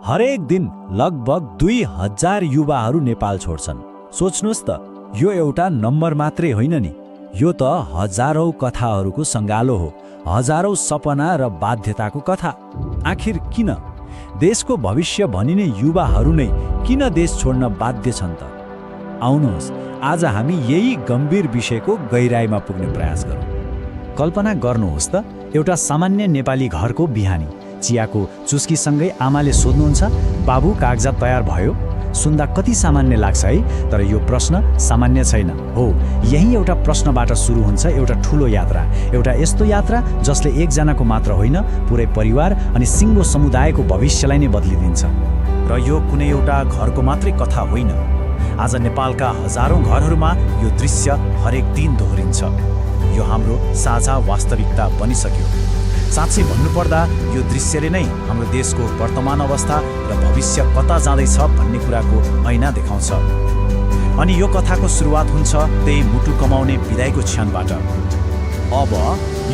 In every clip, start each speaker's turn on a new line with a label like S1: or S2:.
S1: हरेक दिन लगभग 2000 युवाहरू नेपाल छोड्छन्। सोच्नुहोस् त, यो एउटा नम्बर मात्रै होइन नि, यो त हजारौं कथाहरूको सङ्गालो हो, हजारौं सपना र बाध्यताको कथा। आखिर किन देशको भविष्य भनिने युवाहरू नै किन देश छोड्न बाध्य छन् त? आउनुहोस् आज हामी यही गम्भीर विषयको गहिराईमा पुग्ने प्रयास गरौँ। कल्पना गर्नुहोस् त, एउटा सामान्य नेपाली घरको बिहानी चियाको चुस्कीसँगै आमाले सोध्नुहुन्छ, बाबु कागजात तयार भयो? सुन्दा कति सामान्य लाग्छ है, तर यो प्रश्न सामान्य छैन। हो, यही एउटा प्रश्नबाट सुरु हुन्छ एउटा ठूलो यात्रा, एउटा यस्तो यात्रा जसले एकजनाको मात्र होइन, पुरै परिवार अनि सिङ्गो समुदायको भविष्यलाई नै बदलिदिन्छ। र यो कुनै एउटा घरको मात्रै कथा होइन। आज नेपालका हजारौं घरहरूमा यो दृश्य हरेक दिन दोहोरिन्छ। यो हाम्रो साझा वास्तविकता बनिसक्यो। साँच्चै भन्नुपर्दा यो दृश्यले नै हाम्रो देशको वर्तमान अवस्था र भविष्य कता जाँदैछ भन्ने कुराको ऐना देखाउँछ। अनि यो कथाको सुरुवात हुन्छ त्यही मुटु कमाउने बिदाईको क्षणबाट। अब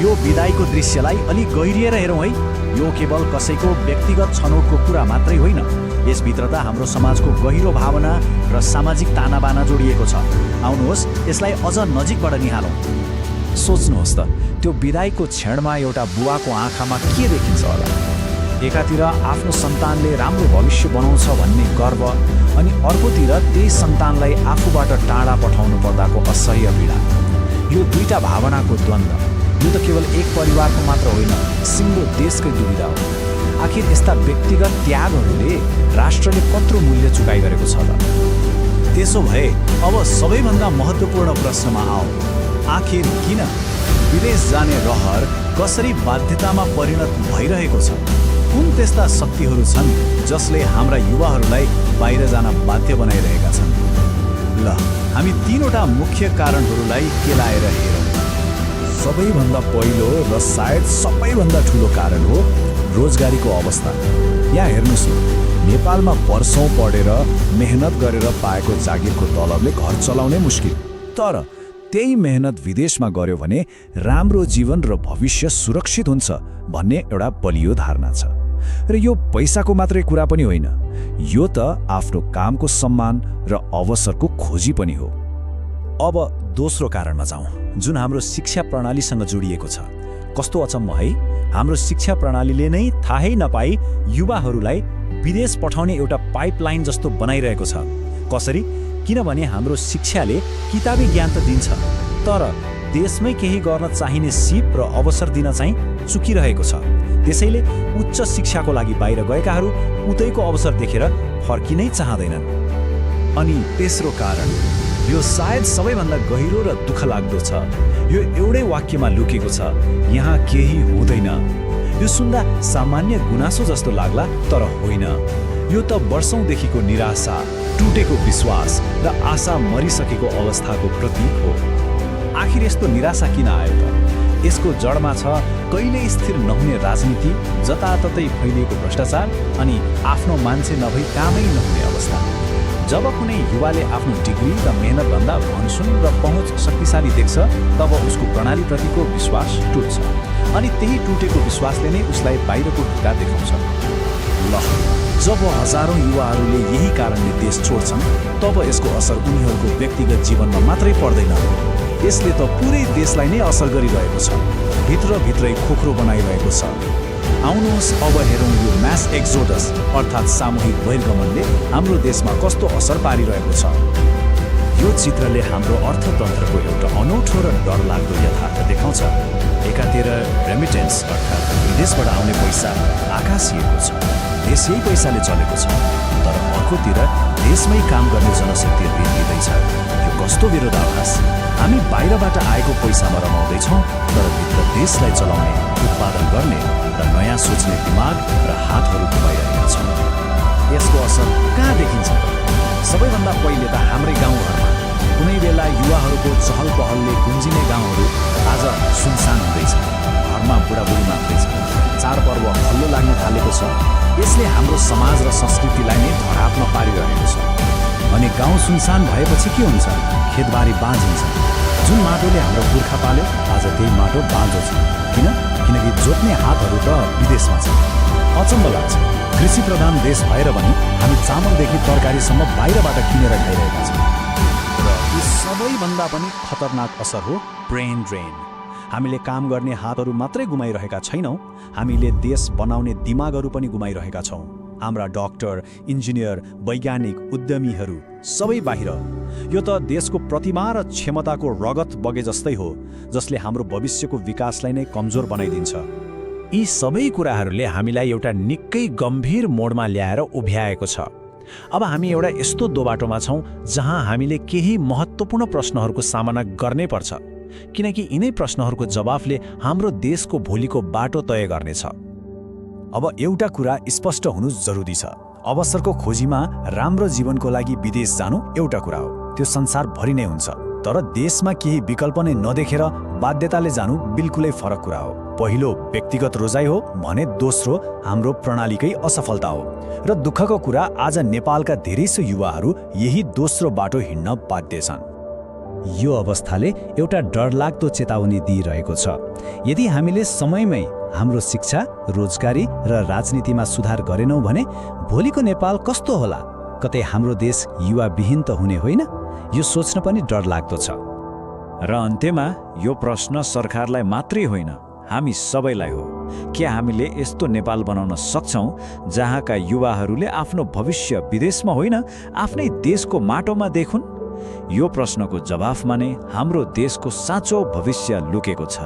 S1: यो बिदाईको दृश्यलाई अलि गहिरिएर हेरौँ है। यो केवल कसैको व्यक्तिगत छनौटको कुरा मात्रै होइन, यसभित्र त हाम्रो समाजको गहिरो भावना र सामाजिक तानाबाना जोडिएको छ। आउनुहोस् यसलाई अझ नजिकबाट निहालौँ। सोच्नुहोस् त, त्यो बिदाईको क्षणमा एउटा बुवाको आँखामा के देखिन्छ होला? एकातिर आफ्नो सन्तानले राम्रो भविष्य बनाउँछ भन्ने गर्व, अनि अर्कोतिर त्यही सन्तानलाई आफूबाट टाढा पठाउनु पर्दाको असह्य पीडा। यो दुईटा भावनाको द्वन्द्व, यो त केवल एक परिवारको मात्र होइन, सिङ्गो देशकै दुविधा हो। आखिर यस्ता व्यक्तिगत त्यागहरूले राष्ट्रले कत्रो मूल्य चुकाइ गरेको छ त? त्यसो भए अब सबैभन्दा महत्त्वपूर्ण प्रश्नमा आऊ, आखिर किन विदेश जाने रहर कसरी बाध्यतामा परिणत भइरहेको छ? कुन त्यस्ता शक्तिहरू छन् जसले हाम्रा युवाहरूलाई बाहिर जान बाध्य बनाइरहेका छन्? ल, हामी तीनवटा मुख्य कारणहरूलाई केलाएर हेरौँ। सबैभन्दा पहिलो र सायद सबैभन्दा ठुलो कारण हो रोजगारीको अवस्था। यहाँ हेर्नुहोस् न, नेपालमा वर्षौं पढेर मेहनत गरेर पाएको जागिरको तलबले घर चलाउनै मुस्किल, तर त्यही मेहनत विदेशमा गर्यो भने राम्रो जीवन र भविष्य सुरक्षित हुन्छ भन्ने एउटा बलियो धारणा छ। र यो पैसाको मात्रै कुरा पनि होइन, यो त आफ्नो कामको सम्मान र अवसरको खोजी पनि हो। अब दोस्रो कारणमा जाउँ, जुन हाम्रो शिक्षा प्रणालीसँग जोडिएको छ। कस्तो अचम्म है, हाम्रो शिक्षा प्रणालीले नै थाहै नपाई युवाहरूलाई विदेश पठाउने एउटा पाइपलाइन जस्तो बनाइरहेको छ। कसरी? किनभने हाम्रो शिक्षाले किताबी ज्ञान त दिन्छ, तर देशमै केही गर्न चाहिने सिप र अवसर दिन चाहिँ चुकिरहेको छ। त्यसैले उच्च शिक्षाको लागि बाहिर गएकाहरू उतैको अवसर देखेर फर्किनै चाहँदैनन्। अनि तेस्रो कारण, यो सायद सबैभन्दा गहिरो र दुःख लाग्दो छ। यो एउटै वाक्यमा लुकेको छ, यहाँ केही हुँदैन। यो सुन्दा सामान्य गुनासो जस्तो लाग्ला, तर होइन। यो त वर्षौंदेखिको निराशा, टुटेको विश्वास र आशा मरिसकेको अवस्थाको प्रतीक हो। आखिर यस्तो निराशा किन आयो त? यसको जडमा छ कहिल्यै स्थिर नहुने राजनीति, जताततै फैलिएको भ्रष्टाचार अनि आफ्नो मान्छे नभई कामै नहुने अवस्था। जब कुनै युवाले आफ्नो डिग्री र मेहनतभन्दा भनसुन र पहुँच शक्तिशाली देख्छ, तब उसको प्रणालीप्रतिको विश्वास टुट्छ, अनि त्यही टुटेको विश्वासले नै उसलाई बाहिरको ढुक्का देखाउँछ। ल, जब हजारौं युवाहरूले यही कारणले देश छोड्छन्, तब यसको असर उनीहरूको व्यक्तिगत जीवनमा मात्रै पर्दैन, यसले त पुरै देशलाई नै असर गरिरहेको छ, भित्रभित्रै खोक्रो बनाइरहेको छ। आउनुहोस् अब हेरौँ यो म्यास एक्सोडस अर्थात् सामूहिक बहिर्गमनले हाम्रो देशमा कस्तो असर पारिरहेको छ। यो चित्रले हाम्रो अर्थतन्त्रको एउटा अनौठो र डरलाग्दो यथार्थ देखाउँछ। एकातिर रेमिटेन्स अर्थात् विदेशबाट आउने पैसा आकाशिएको छ, देश यही पैसाले चलेको छ, तर अर्कोतिर देशमै काम गर्ने जनशक्ति वृद्धिँदैछ। यो कस्तो विरोधाभास! हामी बाहिरबाट आएको पैसामा रमाउँदैछौँ, तर भित्र देशलाई चलाउने, उत्पादन गर्ने र नयाँ सोच्ने दिमाग र हातहरू गुमाइरहेका छौँ। यसको असर कहाँ देखिन्छ? सबैभन्दा पहिले त हाम्रै गाउँघरमा। कुनै बेला युवाहरूको चहल पहलले गुन्जिने गाउँहरू आज सुनसान हुँदैछ। घरमा बुढाबुढी मात्रै छ, चाडपर्व खल्लो लाग्न थालेको छ। यसले हाम्रो समाज र संस्कृतिलाई नै धरापमा पारिरहेको छ। अनि गाउँ सुनसान भएपछि के हुन्छ? खेतबारी बाँझ हुन्छ। जुन माटोले हाम्रो पुर्खा पाल्यो, आज त्यही माटो बाँझो छ। किनकि जोत्ने हातहरू त विदेशमा छ। अचम्म लाग्छ। कृषि प्रधान देश भएर पनि हामी चामलदेखि तरकारीसम्म बाहिरबाट किनेर खाइरहेका छौँ। र यी सबैभन्दा पनि खतरनाक असर हो ब्रेन ड्रेन। हामीले काम गर्ने हातहरू मात्रै गुमाइरहेका छैनौँ, हामीले देश बनाउने दिमागहरू पनि गुमाइरहेका छौँ। हाम्रा डाक्टर, इन्जिनियर, वैज्ञानिक, उद्यमीहरू सबै बाहिर। यो त देशको प्रतिभा र क्षमताको रगत बगे जस्तै हो, जसले हाम्रो भविष्यको विकासलाई नै कमजोर बनाइदिन्छ। यी सबै कुराहरूले हामीलाई एउटा निकै गम्भीर मोडमा ल्याएर उभ्याएको छ। अब हामी एउटा यस्तो दोबाटोमा छौँ जहाँ हामीले केही महत्त्वपूर्ण प्रश्नहरूको सामना गर्नै पर्छ, किनकि यिनै प्रश्नहरूको जवाफले हाम्रो देशको भोलिको बाटो तय गर्नेछ। अब एउटा कुरा स्पष्ट हुनु जरुरी छ। अवसरको खोजीमा राम्रो जीवनको लागि विदेश जानु एउटा कुरा हो, त्यो संसारभरि नै हुन्छ। तर देशमा केही विकल्प नै नदेखेर बाध्यताले जानु बिल्कुलै फरक कुरा हो। पहिलो व्यक्तिगत रोजाइ हो भने दोस्रो हाम्रो प्रणालीकै असफलता हो। र दुःखको कुरा, आज नेपालका धेरैसो युवाहरू यही दोस्रो बाटो हिँड्न बाध्य छन्। यो अवस्थाले एउटा डरलाग्दो चेतावनी दिइरहेको छ। यदि हामीले समयमै हाम्रो शिक्षा, रोजगारी र राजनीतिमा सुधार गरेनौँ भने भोलिको नेपाल कस्तो होला? कतै हाम्रो देश युवाविहीन त हुने होइन? यो सोच्न पनि डरलाग्दो छ। र अन्त्यमा यो प्रश्न सरकारलाई मात्रै होइन, हामी सबैलाई हो। के हामीले यस्तो नेपाल बनाउन सक्छौँ जहाँका युवाहरूले आफ्नो भविष्य विदेशमा होइन, आफ्नै देशको माटोमा देखुन्? यो प्रश्नको जवाफमा नै हाम्रो देशको साँचो भविष्य लुकेको छ।